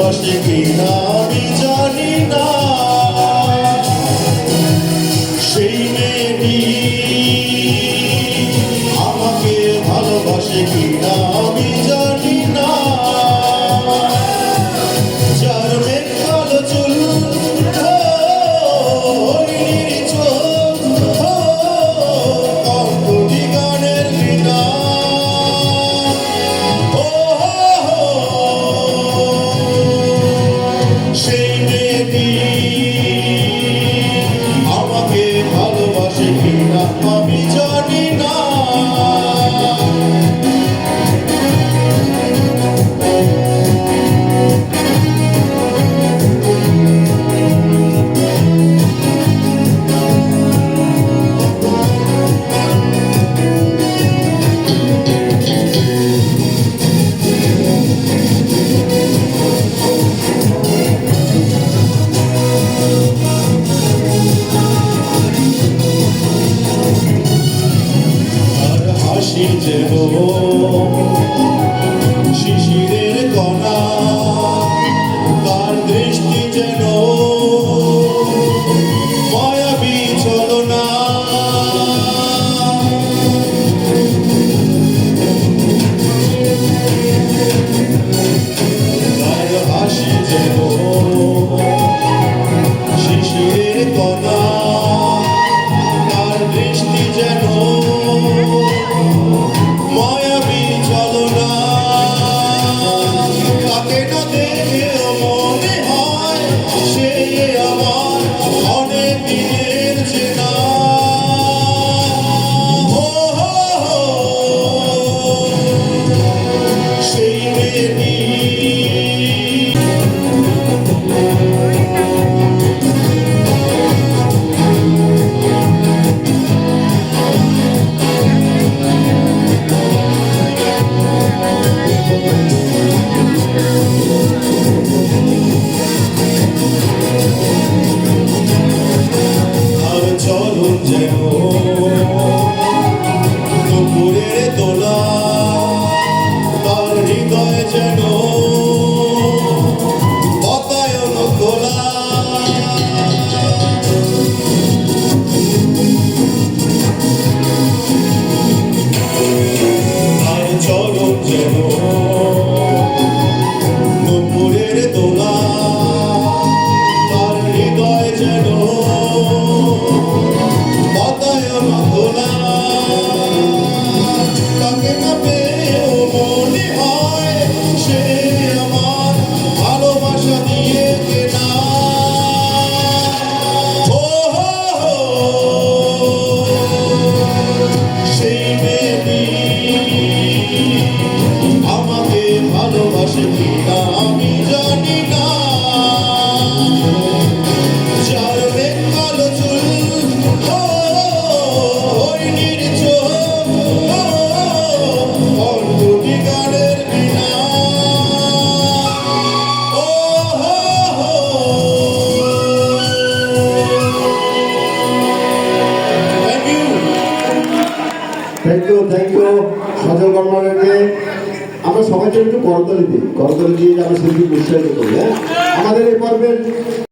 ভালোবাসে কিনা আমি জানি না, সেই মেয়েটি আমাকে ভালোবাসে কিনা আমি জানি না। যার মেঘ কালো চুল, সেই মেয়েটি আমাকে ভালোবাসে কিনা আমি জানি না। যেন শিশিরের কণা, তার দৃষ্টি যেন মায়াবী ছলনা। তার হাসি যেন শিশিরের কণা, তার দৃষ্টি যেন মায়াবী ছলনা। তাকে না দেখেও মনে হয় সে আমার অনেক দিনের চেনা। সেই মেয়েটি যেন দুপুরের দোলা, তার হৃদয় যেন বাতায়ন গোলা। তার চরণ যেন দুপুরের দোলা, তার হৃদয় যেন তাকে না পেয়েও মনে হয় সে আমার ভালোবাসা দিয়ে কেনা। সেই মেয়েটি আমাকে ভালোবাসে কিনা আমি জানি না। যার মেঘ কালো চুল, থ্যাংক ইউ সজল কর্মকারকে। আমরা সবাই একটু করতালি দিই, করতালি দিয়ে আমরা শিল্পী উৎসাহিত করি। হ্যাঁ, আমাদের এই পর্বের